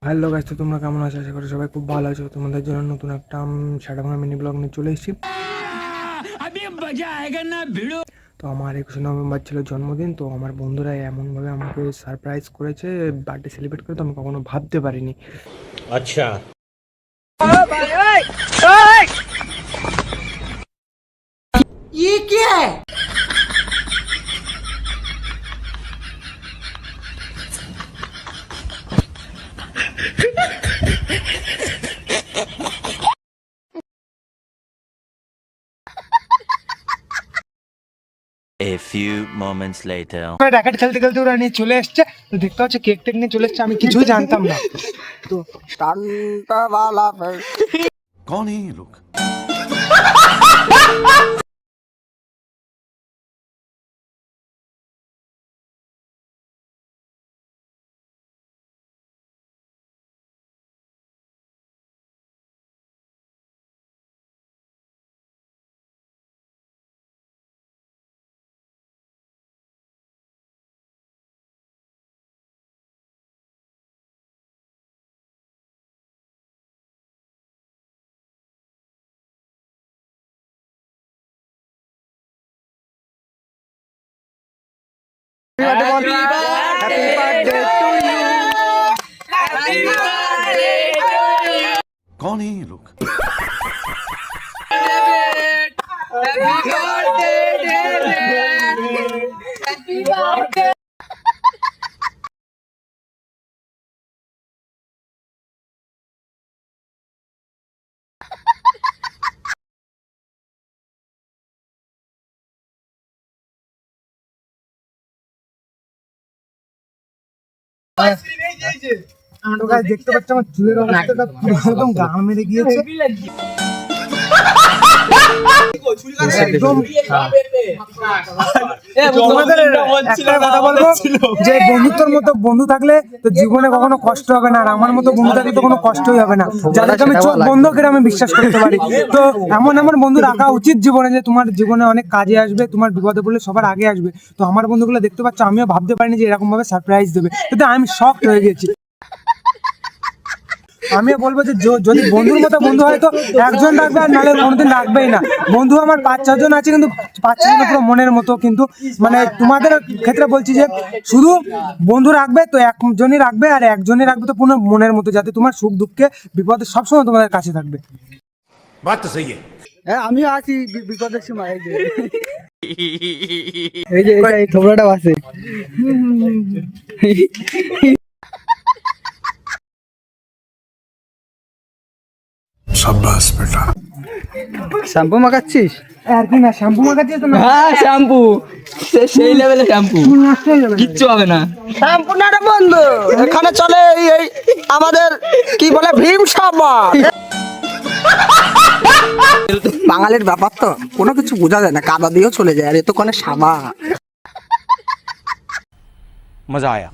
Hello guys, তো তোমরা কেমন আছো? আশা করি সবাই খুব ভালো আছো। তোমাদের জন্য নতুন একটা সাড়ে ভাঙা মিনি ব্লগ নিয়ে চলে এসেছি। তো আমার 21শে নভেম্বর ছিল জন্মদিন। তো আমার বন্ধুরা এমনভাবে আমাকে সারপ্রাইজ করেছে, বার্থডে সেলিব্রেট করে, তো আমি কখনো ভাবতে পারিনি। अच्छा ये क्या है? A few moments later. Racket খেলতে খেলতে ওরা নিয়ে চলে এসছে। তো দেখতে হচ্ছে কেক টেক নিয়ে চলে এসছে, আমি কিছুই জানতাম না। তো कौन है ये लोग? कौन है ये लोग? তো গাইস দেখতে পাচ্ছ আমার চুলের অবস্থাটা পুরো একদম গা মেরে গিয়েছে। তোমাদের একটা কথা বলবো যে বন্ধুত্বের মতো বন্ধু থাকলে তো জীবনে কখনো কষ্ট হবে না, আর আমার মতো বন্ধু থাকলে তো কোনো কষ্টই হবে না, যাদেরকে আমি চোখ বন্ধ করে আমি বিশ্বাস করতে পারি। তো এমন এমন বন্ধু রাখা উচিত জীবনে, যে তোমার জীবনে অনেক কাজে আসবে, তোমার বিপদে পড়লে সবার আগে আসবে। তো আমার বন্ধুগুলো দেখতে পাচ্ছ, আমিও ভাবতে পারিনি যে এরকম ভাবে সারপ্রাইজ দেবে, কিন্তু আমি শকড হয়ে গেছি। আমিও বলবো যে যদি বন্ধুর মতো বন্ধু হয় তো একজন রাখবে, আর নাহলে কোনোদিন রাখবেই না। বন্ধু আমার 5-6 জন আছে, কিন্তু 5-6 জন পুরো মনের মতো। কিন্তু মানে তোমাদের ক্ষেত্রে বলছি যে শুধু বন্ধু রাখবে তো একজনই রাখবে, আর একজনই রাখবে তো পুরো মনের মতো, যাতে তোমার সুখ দুঃখে বিপদে সবসময় তোমাদের কাছে থাকবে। बात तो सही है। হ্যাঁ আমিও আছি বিপদের সময়। এই যে এই থোবড়াটা আছে। शाबाश बेटा। শ্যাম্পু মাখাচ্ছিস? আর কি না, শ্যাম্পু মাখাচ্ছিস তো না? হ্যাঁ শ্যাম্পু, সেই লেভেলে শ্যাম্পু, নষ্ট হয়ে যাবে। কিচ্ছু হবে না। শ্যাম্পু না রে বন্ধু, এখানে চলে এই আমাদের কি বলে ভীম সাবান। বাঙালির ব্যাপার তো কোনো কিছু বোঝা যায় না, কাদা দিয়েও চলে যায়, আর এ তো কোনে সাবান। मजा आया।